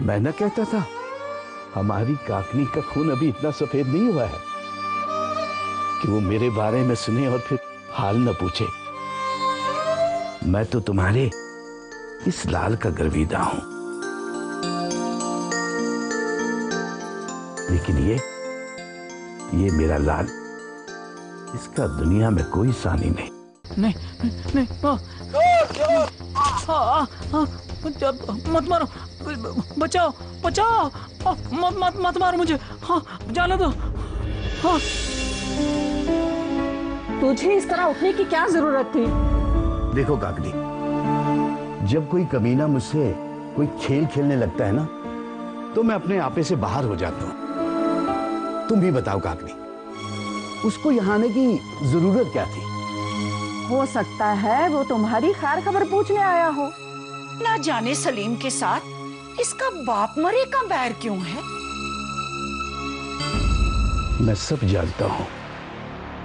मैं न कहता था हमारी काकनी का खून अभी इतना सफेद नहीं हुआ है कि वो मेरे बारे में सुने और फिर हाल न पूछे। मैं तो तुम्हारे इस लाल का गर्विदा हूं, लेकिन ये मेरा लाल, इसका दुनिया में कोई सानी नहीं। नहीं नहीं मत मारो, बचाओ बचाओ, मत मारो मुझे, हाँ जाने दो। हाँ। तुझे इस तरह उठने की क्या जरूरत थी? देखो काकनी, जब कोई कमीना मुझसे कोई खेल खेलने लगता है ना, तो मैं अपने आपे से बाहर हो जाता हूँ। तुम भी बताओ काकनी, उसको यहाँ आने की जरूरत क्या थी? हो सकता है वो तुम्हारी खैर खबर पूछने आया हो। ना जाने सलीम के साथ इसका बाप मरे का बैर क्यों है? मैं सब जानता हूँ,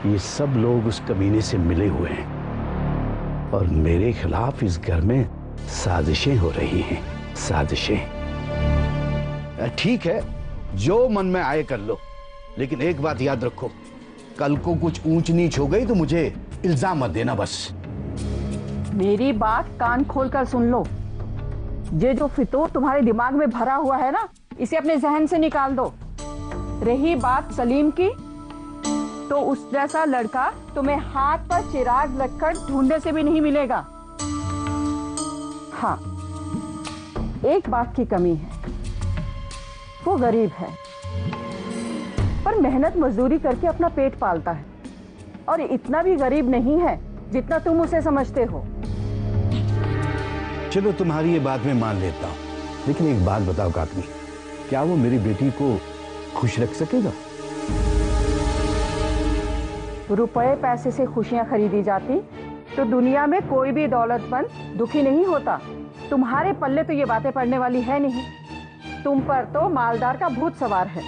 ये सब लोग उस कमीने से मिले हुए हैं और मेरे खिलाफ इस घर में साजिशें हो रही हैं, साजिशें। ठीक है, जो मन में आए कर लो, लेकिन एक बात याद रखो, कल को कुछ ऊंच नीच हो गई तो मुझे इल्जाम मत देना बस। मेरी बात कान खोलकर सुन लो। ये जो फितूर तुम्हारे दिमाग में भरा हुआ है ना, इसे अपने जहन से निकाल दो। रही बात सलीम की, तो उस जैसा लड़का तुम्हें हाथ पर चिराग रखकर ढूंढने से भी नहीं मिलेगा। हाँ, एक बात की कमी है, वो गरीब है पर मेहनत मजदूरी करके अपना पेट पालता है, और इतना भी गरीब नहीं है जितना तुम उसे समझते हो। चलो तुम्हारी ये बात मैं मान लेता हूँ, लेकिन एक बात बताओ काकनी, क्या वो मेरी बेटी को खुश रख सकेगा? रुपए पैसे से खुशियां खरीदी जाती तो दुनिया में कोई भी दौलतमंद दुखी नहीं होता। तुम्हारे पल्ले तो ये बातें पड़ने वाली है नहीं। तुम पर तो मालदार का भूत सवार है।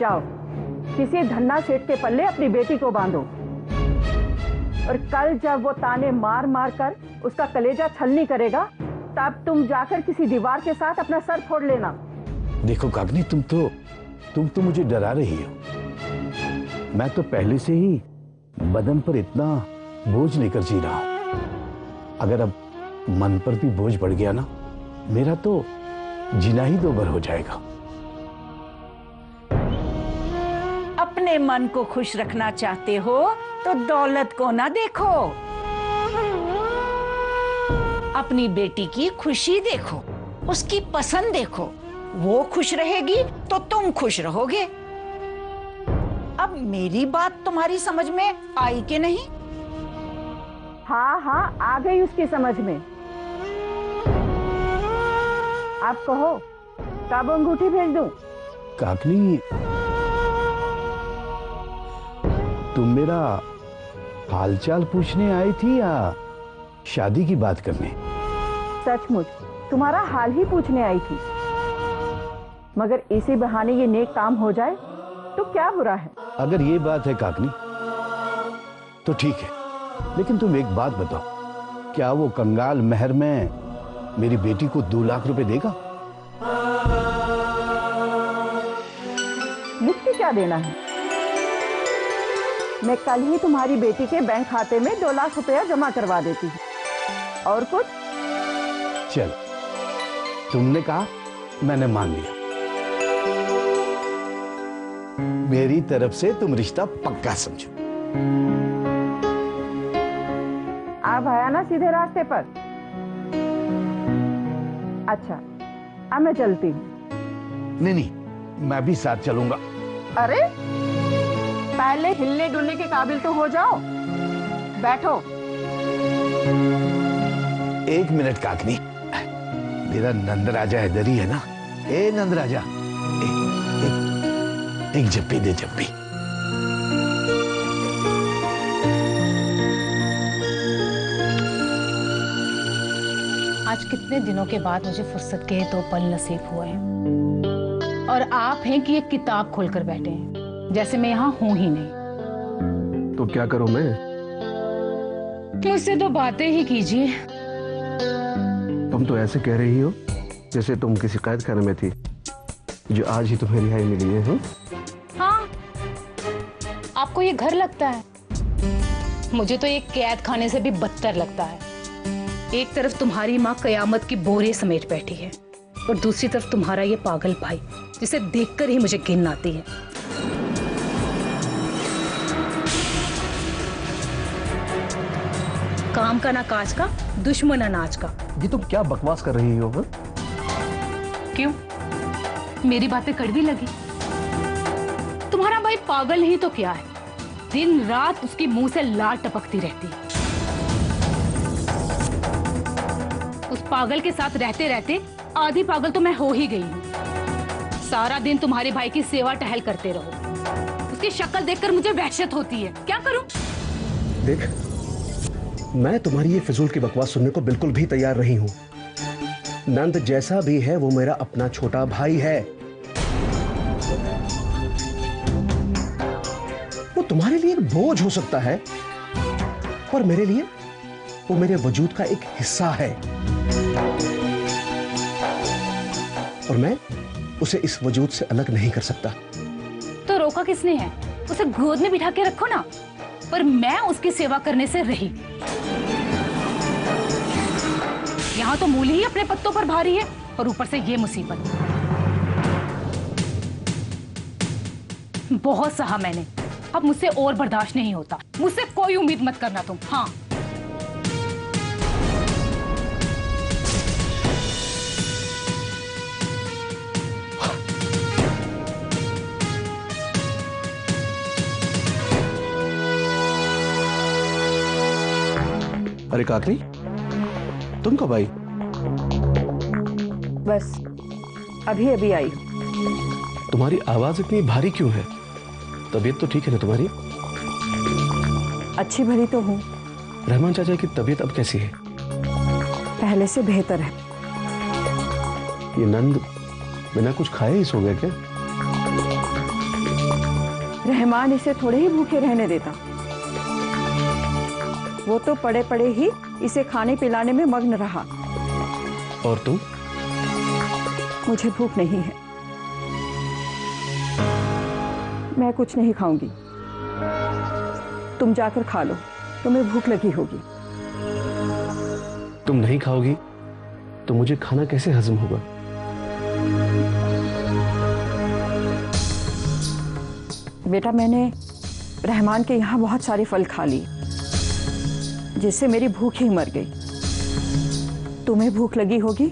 जाओ, किसी धन्ना सेठ के पल्ले अपनी बेटी को बांधो, और कल जब वो ताने मार मार कर उसका कलेजा छलनी करेगा, तब तुम जाकर किसी दीवार के साथ अपना सर फोड़ लेना। देखो काकनी, तुम तो मुझे डरा रही हो। मैं तो पहले से ही बदन पर इतना बोझ लेकर जी रहा हूं। अगर अब मन पर भी बोझ बढ़ गया ना, मेरा तो जीना ही दोबर हो जाएगा। अपने मन को खुश रखना चाहते हो तो दौलत को ना देखो, अपनी बेटी की खुशी देखो, उसकी पसंद देखो। वो खुश रहेगी तो तुम खुश रहोगे। अब मेरी बात तुम्हारी समझ में आई कि नहीं? हाँ हाँ, आ गई उसकी समझ में। आप कहो, कब अंगूठी भेज दूं? काकनी, तुम मेरा हालचाल पूछने आई थी या शादी की बात करने? सचमुच तुम्हारा हाल ही पूछने आई थी, मगर इसी बहाने ये नेक काम हो जाए तो क्या बुरा है। अगर ये बात है काकनी तो ठीक है, लेकिन तुम एक बात बताओ, क्या वो कंगाल मेहर में मेरी बेटी को 2 लाख रुपए देगा? लिख के क्या देना है? मैं कल ही तुम्हारी बेटी के बैंक खाते में 2 लाख रुपया जमा करवा देती हूँ। और कुछ? चल, तुमने कहा, मैंने मान लिया। मेरी तरफ से तुम रिश्ता पक्का समझो। आप आया ना सीधे रास्ते पर। अच्छा, अब मैं चलती हूँ। नहीं, मैं भी साथ चलूंगा। अरे, पहले हिलने डुलने के काबिल तो हो जाओ। बैठो। 1 मिनट काकनी, मेरा नंद राजा इधर ही है ना। ए नंद राजा, एक जप्पी दे, जप्पी। आज कितने दिनों के बाद मुझे फुर्सत के 2 पल नसीब हुए हैं, और आप हैं कि एक किताब खोलकर बैठे हैं, जैसे मैं यहाँ हूं ही नहीं। तो क्या करूं मैं? मुझसे तो बातें ही कीजिए। तुम तो ऐसे कह रही हो जैसे तुम किसी कैद खाने में थी जो आज ही तुम्हें रिहाई मिली है। हाँ, आपको ये घर लगता है, मुझे तो ये कैद खाने से भी बदतर लगता है। एक तरफ तुम्हारी माँ कयामत की बोरे समेट बैठी है और दूसरी तरफ तुम्हारा ये पागल भाई जिसे देखकर ही मुझे घिन आती है। काम का ना काज का, दुश्मन अनाज का। ये तुम क्या बकवास कर रही हो? क्यों, मेरी बातें कड़वी लगी? तुम्हारा भाई पागल ही तो क्या है, दिन रात उसके मुंह से लार टपकती रहती है। उस पागल के साथ रहते रहते आधी पागल तो मैं हो ही गई हूँ। सारा दिन तुम्हारे भाई की सेवा टहल करते रहो, उसकी शक्ल देखकर मुझे वहशत होती है। क्या करूं? देख, मैं तुम्हारी ये फिजूल की बकवास सुनने को बिल्कुल भी तैयार नहीं हूं। नंद जैसा भी है वो मेरा अपना छोटा भाई है। वो तुम्हारे लिए एक बोझ हो सकता है, पर मेरे लिए वो मेरे वजूद का एक हिस्सा है और मैं उसे इस वजूद से अलग नहीं कर सकता। तो रोका किसने है? उसे गोद में बिठा के रखो ना। पर मैं उसकी सेवा करने से रही। यहाँ तो मूली ही अपने पत्तों पर भारी है और ऊपर से ये मुसीबत। बहुत सहा मैंने, अब मुझसे और बर्दाश्त नहीं होता। मुझसे कोई उम्मीद मत करना तुम। हाँ, अरे काकरी, तुम कब आई? बस अभी अभी आई। तुम्हारी आवाज इतनी भारी क्यों है? तबीयत तो ठीक है ना तुम्हारी? अच्छी भली तो हूँ। रहमान चाचा की तबीयत अब कैसी है? पहले से बेहतर है। ये नंद बिना कुछ खाए ही सो गया क्या? रहमान इसे थोड़े ही भूखे रहने देता। वो तो पड़े पड़े ही इसे खाने पिलाने में मग्न रहा। और तुम? मुझे भूख नहीं है, मैं कुछ नहीं खाऊंगी। तुम जाकर खा लो, तुम्हें भूख लगी होगी। तुम नहीं खाओगी तो मुझे खाना कैसे हजम होगा? बेटा, मैंने रहमान के यहाँ बहुत सारे फल खा लिए जिससे मेरी भूख ही मर गई। तुम्हें भूख लगी होगी,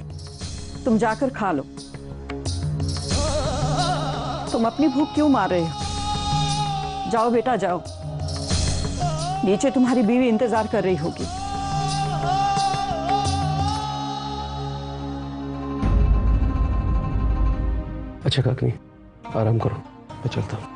तुम जाकर खा लो। तुम अपनी भूख क्यों मार रहे हो? जाओ बेटा जाओ, नीचे तुम्हारी बीवी इंतजार कर रही होगी। अच्छा काकनी, आराम करो, मैं चलता हूँ।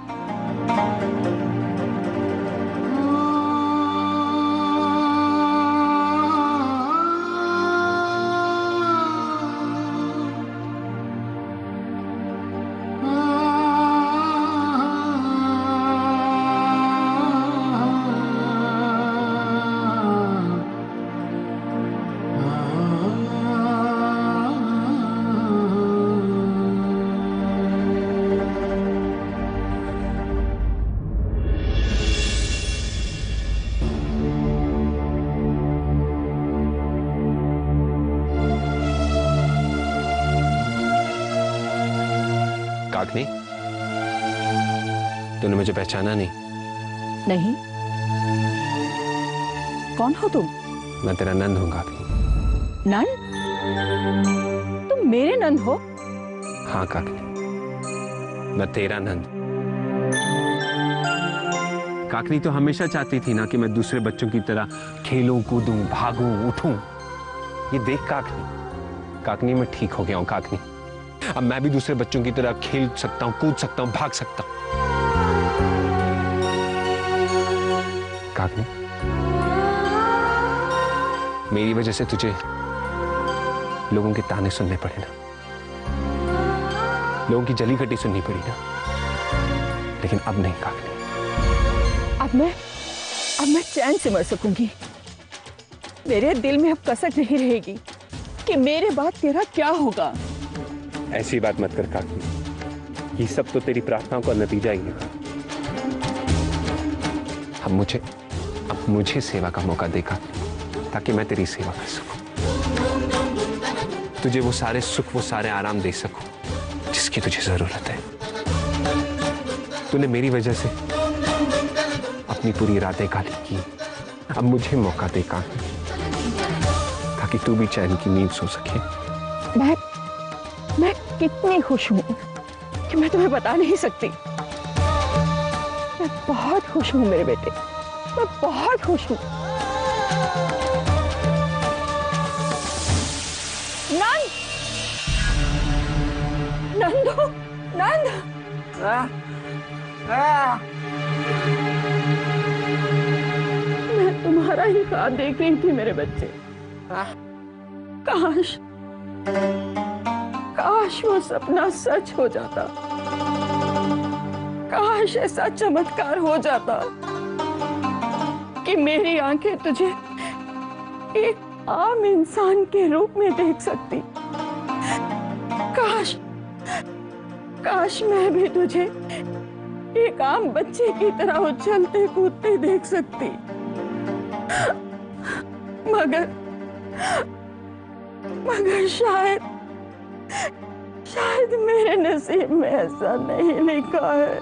काकनी, तूने मुझे पहचाना नहीं? नहीं। कौन हो तुम? मैं तेरा नंद हूं काकनी। नंद? तुम मेरे नंद हो? हाँ काकनी, मैं तेरा नंद। काकनी तो हमेशा चाहती थी ना कि मैं दूसरे बच्चों की तरह खेलूं, कूदूं, भागूं, उठूं। ये देख काकनी, काकनी मैं ठीक हो गया हूं काकनी। अब मैं भी दूसरे बच्चों की तरह खेल सकता हूं, कूद सकता हूं, भाग सकता हूं। काकनी, मेरी वजह से तुझे लोगों के ताने सुनने पड़े ना, लोगों की जली घटी सुननी पड़ी ना, लेकिन अब नहीं काकनी। अब मैं चैन से मर सकूंगी। मेरे दिल में अब कसक नहीं रहेगी कि मेरे बाद तेरा क्या होगा। ऐसी बात मत कर काकी, ये सब तो तेरी प्रार्थनाओं का नतीजा ही है। अब मुझे सेवा का मौका देगा ताकि मैं तेरी सेवा कर सकूं, तुझे वो सारे सुख, वो सारे आराम दे सकूं जिसकी तुझे जरूरत है। तूने मेरी वजह से अपनी पूरी रातें काली की, अब मुझे मौका दे काकी ताकि तू भी चैन की नींद सो सके। मैं कितनी खुश हूँ कि मैं तुम्हें बता नहीं सकती। मैं बहुत खुश हूँ मेरे बेटे, मैं बहुत खुश हूँ। नंद, नंदू, नंद, मैं तुम्हारा ही ख्वाब देख रही थी मेरे बच्चे। काश वो सपना सच हो जाता, काश ऐसा चमत्कार हो जाता कि मेरी आंखें तुझे एक आम इंसान के रूप में देख सकती। काश मैं भी तुझे एक आम बच्चे की तरह उछलते कूदते देख सकती। मगर शायद मेरे नसीब में ऐसा नहीं लिखा है।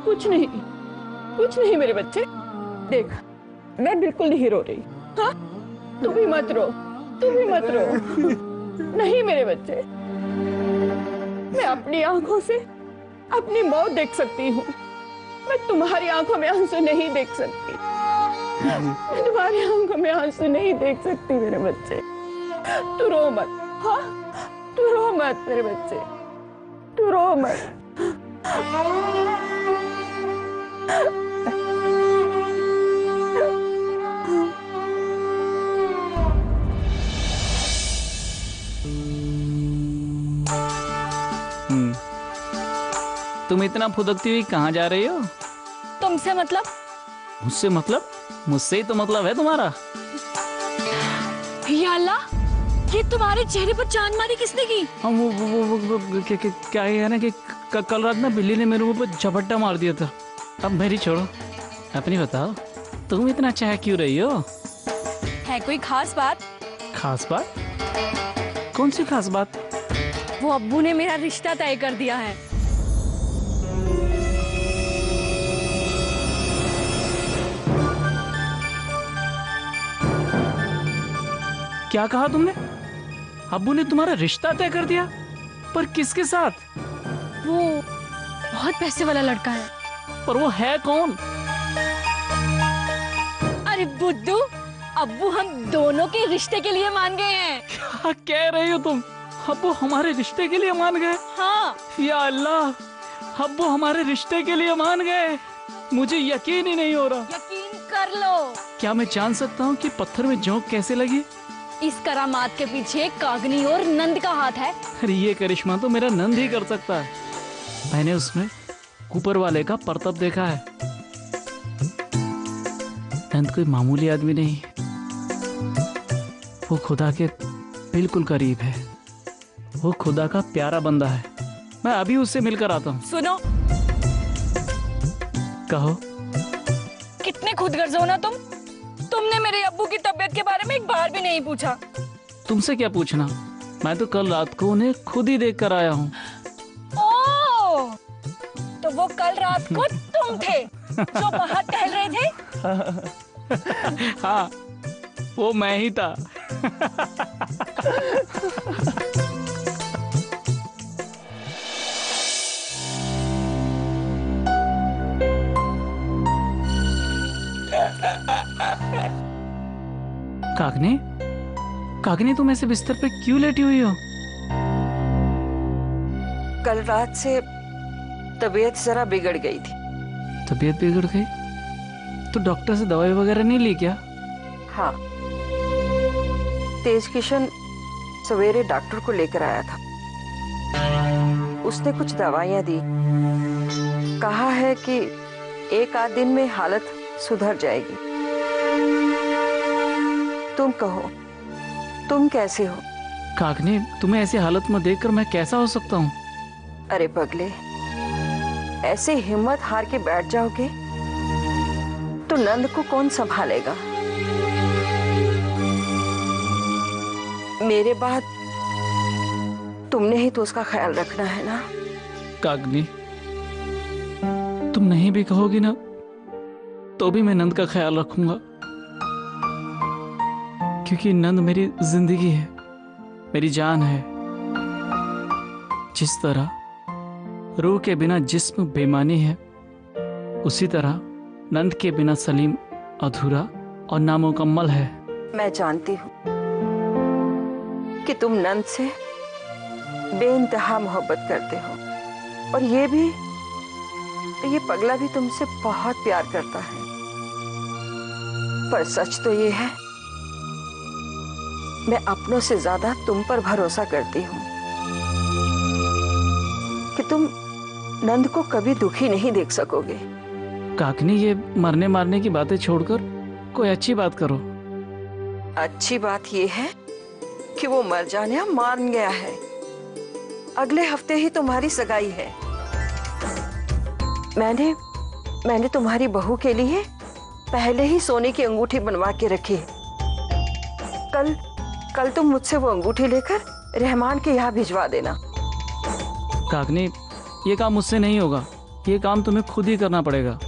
कुछ नहीं मेरे बच्चे, देख मैं बिल्कुल नहीं रो रही। हाँ, तू भी मत रो। नहीं मेरे बच्चे, मैं अपनी आंखों से अपनी मौत देख सकती हूँ, मैं तुम्हारी आंखों में आंसू नहीं देख सकती। मैं तुम्हारी आंखों में आंसू नहीं देख सकती मेरे बच्चे। तू रो मत। हाँ, तू रो मत मेरे बच्चे, तू रो मत। तुम इतना फुदकती हुई कहाँ जा रही हो? तुमसे मतलब? मुझसे मतलब? मुझसे ही तो मतलब है तुम्हारा। या अल्लाह, ये तुम्हारे चेहरे पर चांद मारी किसने की? हम वो क्या है ना कि कल रात ना बिल्ली ने मेरे मुंह पर झपट्टा मार दिया था। अब मेरी छोड़ो, अपनी बताओ, तुम इतना चाह क्यों रही हो? है कोई खास बात? खास बात? कौन सी खास बात? वो अब्बू ने मेरा रिश्ता तय कर दिया है। क्या कहा तुमने? अब्बू ने तुम्हारा रिश्ता तय कर दिया? पर किसके साथ? वो बहुत पैसे वाला लड़का है। पर वो है कौन? अरे बुद्धू, अब्बू हम दोनों के रिश्ते के लिए मान गए हैं। क्या कह रही हो तुम? अब्बू हमारे रिश्ते के लिए मान गए? हाँ। या अल्लाह, अब्बू हमारे रिश्ते के लिए मान गए? मुझे यकीन ही नहीं हो रहा। यकीन कर लो। क्या मैं जान सकता हूँ कि पत्थर में जोंक कैसे लगी? इस करामात के पीछे कागनी और नंद का हाथ है। अरे ये करिश्मा तो मेरा नंद ही कर सकता है। मैंने उसमें ऊपर वाले का परतप देखा है। नंद कोई मामूली आदमी नहीं, वो खुदा के बिल्कुल करीब है। वो खुदा का प्यारा बंदा है। मैं अभी उससे मिलकर आता हूँ। सुनो, कहो। कितने खुदगर्ज हो ना तुम। तुमने मेरे अब्बू की तबीयत के बारे में एक बार भी नहीं पूछा। तुमसे क्या पूछना, मैं तो कल रात को उन्हें खुद ही देख कर आया हूँ। ओह, तो वो कल रात को तुम थे जो बाहर टहल रहे थे? हाँ, वो मैं ही था। कागनी, कागनी तुम ऐसे बिस्तर पे क्यों लेटी हुई हो? कल रात से तबीयत जरा बिगड़ गई थी। तबीयत बिगड़ गई? तो डॉक्टर से दवाई वगैरह नहीं ली क्या? हाँ, तेज किशन सवेरे डॉक्टर को लेकर आया था। उसने कुछ दवाइयां दी, कहा है कि एक आध दिन में हालत सुधर जाएगी। तुम कहो, तुम कैसे हो? काकनी, तुम्हें ऐसी हालत में देखकर मैं कैसा हो सकता हूँ? अरे पगले, ऐसे हिम्मत हार के बैठ जाओगे तो नंद को कौन संभालेगा? मेरे बाद तुमने ही तो उसका ख्याल रखना है ना। काकनी, तुम नहीं भी कहोगी ना तो भी मैं नंद का ख्याल रखूंगा, क्योंकि नंद मेरी जिंदगी है, मेरी जान है। जिस तरह रूह के बिना जिस्म बेमानी है, उसी तरह नंद के बिना सलीम अधूरा और नामुकम्मल है। मैं जानती हूँ कि तुम नंद से बेइंतहा मोहब्बत करते हो, और ये पगला भी तुमसे बहुत प्यार करता है। पर सच तो ये है, मैं अपनों से ज्यादा तुम पर भरोसा करती हूँ कि तुम नंद को कभी दुखी नहीं देख सकोगे। काकनी, ये मरने मारने की बातें छोड़कर कोई अच्छी बात करो। अच्छी बात ये है कि वो मर जाने मान गया है। अगले हफ्ते ही तुम्हारी सगाई है। मैंने तुम्हारी बहू के लिए पहले ही सोने की अंगूठी बनवा के रखी है। कल तुम मुझसे वो अंगूठी लेकर रहमान के यहाँ भिजवा देना। काकनी, ये काम मुझसे नहीं होगा, ये काम तुम्हें खुद ही करना पड़ेगा।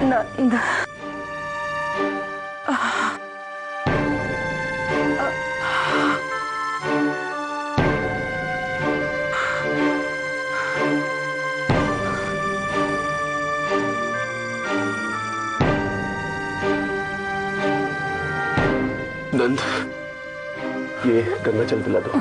नंद, नंद, ये गंगा जल पिला दो।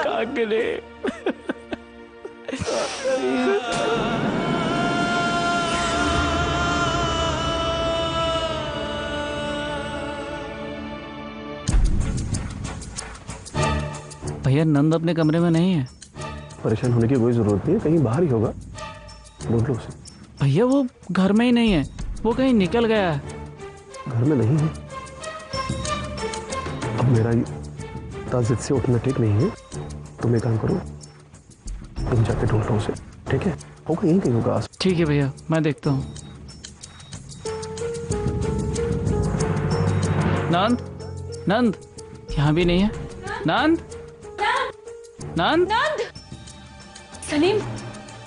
काकनी, भैया नंद अपने कमरे में नहीं है। परेशान होने की कोई जरूरत नहीं है, कहीं बाहर ही होगा, ढूंढ लो उसे। भैया वो घर में ही नहीं है, वो कहीं निकल गया है। घर में नहीं है? अब मेरा इतना जिद से उठना ठीक नहीं है। तुम एक काम करो, तुम जाके ढूंढ लो उसे, ठीक है? होगा यहीं कहीं होगा। ठीक है भैया, मैं देखता हूँ। नंद, नंद यहाँ भी नहीं है। नंद, नंद, नंद! सलीम,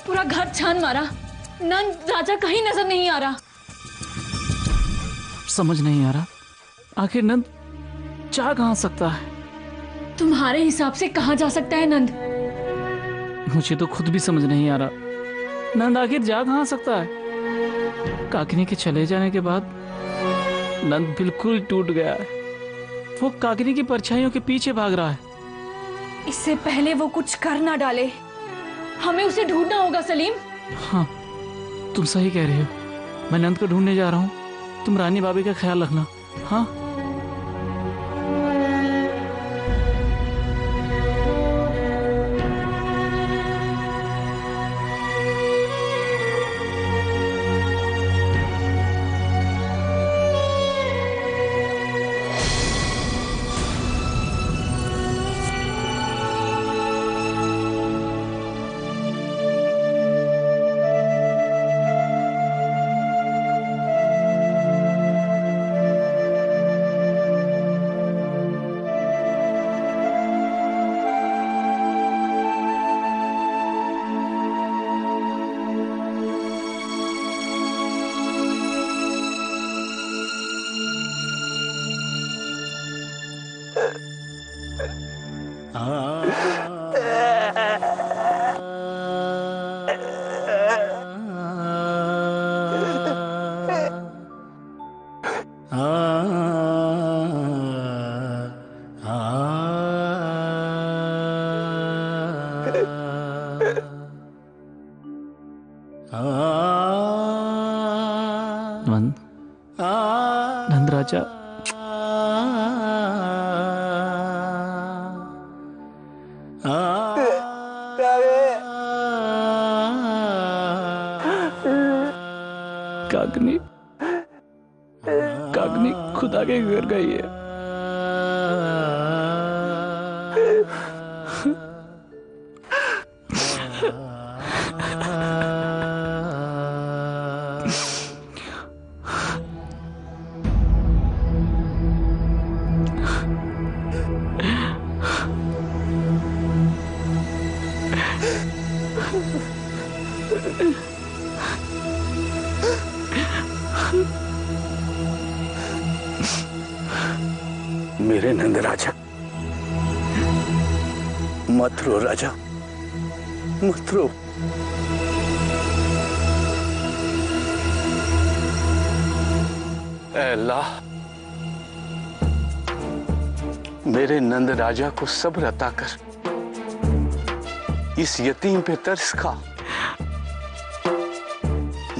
पूरा घर छान मारा, नंद राजा कहीं नजर नहीं आ रहा। समझ नहीं आ रहा आखिर नंद जा कहाँ सकता है। तुम्हारे हिसाब से कहाँ जा सकता है नंद? मुझे तो खुद भी समझ नहीं आ रहा नंद आखिर जा कहाँ सकता है। काकनी के चले जाने के बाद नंद बिल्कुल टूट गया है। वो काकनी की परछाइयों के पीछे भाग रहा है। इससे पहले वो कुछ कर ना डाले, हमें उसे ढूंढना होगा सलीम। हाँ, तुम सही कह रही हो। मैं नंद को ढूंढने जा रहा हूँ, तुम रानी भाभी का ख्याल रखना। हाँ, नंद राजा, कागनी कागनी खुदा के घर गई है। मेरे नंद राजा, मत रो राजा, मत रो। ऐ अल्लाह, मेरे नंद राजा को सब्र अता कर, इस यतीम पे तरस खा।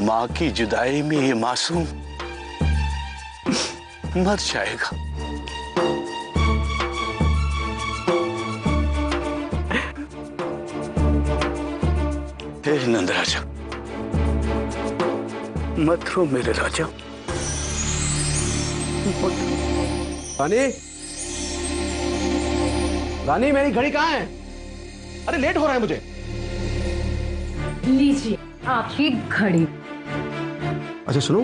मां की जुदाई में ये मासूम मर जाएगा। हे नंद राजा, मत रो मेरे राजा। रानी, रानी मेरी घड़ी कहाँ है? अरे लेट हो रहा है मुझे। लीजिए आपकी घड़ी। अच्छा सुनो,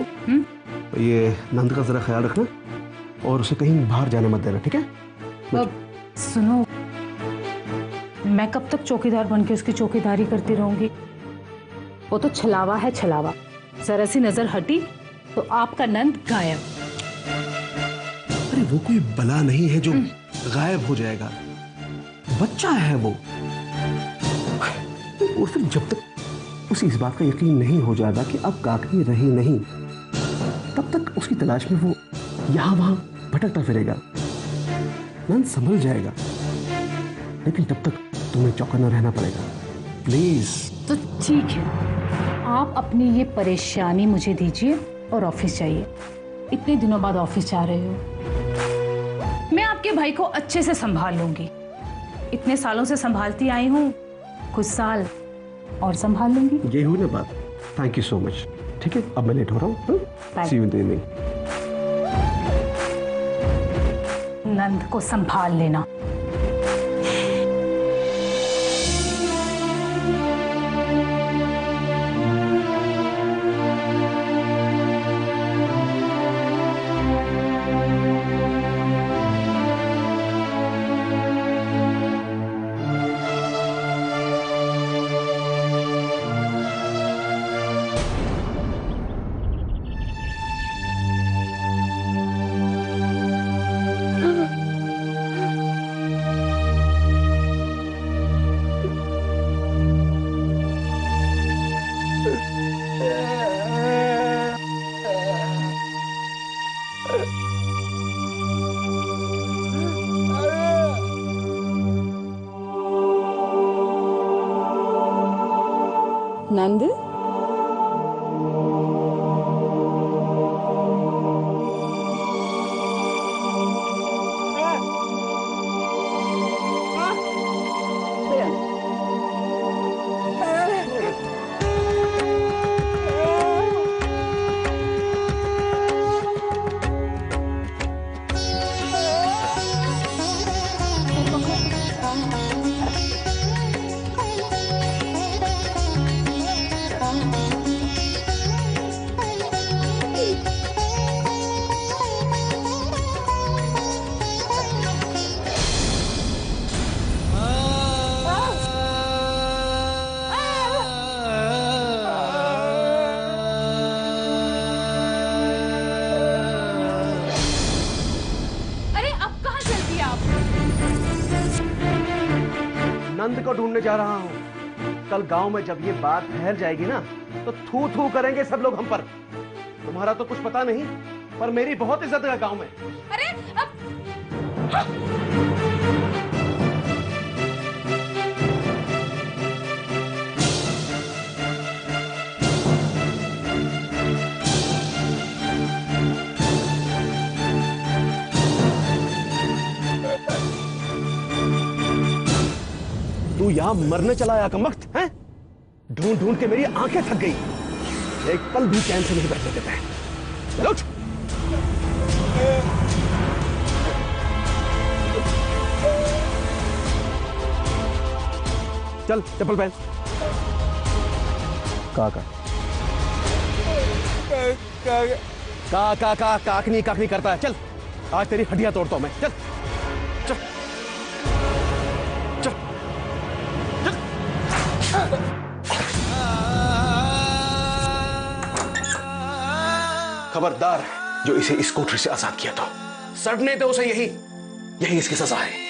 ये नंद का जरा ख्याल रखना और उसे कहीं बाहर जाने मत देना, ठीक है? अब सुनो, मैं कब तक चौकीदार बनके उसकी चौकीदारी करती रहूंगी? वो तो छलावा है छलावा, जरा सी नजर हटी तो आपका नंद गायब। अरे वो कोई बला नहीं है जो गायब हो जाएगा, बच्चा है वो। और फिर जब तक उसे इस बात का यकीन नहीं हो जाएगा कि अब काकनी रही नहीं, तब तक उसकी तलाश में वो यहां वहां भटकता फिरेगा। नंद संभल जाएगा, लेकिन तब तक तुम्हें चौकन्ना रहना पड़ेगा, प्लीज। तो ठीक है, आप अपनी ये परेशानी मुझे दीजिए और ऑफिस जाइए। इतने दिनों बाद ऑफिस जा रहे हो, मैं आपके भाई को अच्छे से संभाल लूंगी। इतने सालों से संभालती आई हूँ, कुछ साल और संभाल लूंगी। ये हुई ना बात। Thank you so much. ठीक है, अब मैं लेट हो रहा हूँ। सी यू इन द इवनिंग। नंद को संभाल लेना। नंद, नंद को ढूंढने जा रहा हूँ। कल गांव में जब ये बात फैल जाएगी ना, तो थू थू करेंगे सब लोग हम पर। तुम्हारा तो कुछ पता नहीं, पर मेरी बहुत इज्जत है गांव में। अरे अब यहां मरने चला आया कमबख्त है? ढूंढ ढूंढ के मेरी आंखें थक गई, एक पल भी चैन से नहीं बैठने देता है। चलो उठ। चल चप्पल पहन। काकनी काकनी करता है। चल आज तेरी हड्डियां तोड़ता हूं मैं। चल चल चल चल। खबरदार जो इसे इस कोठरी से आजाद किया था, सड़ने दो उसे, यही इसकी सजा है।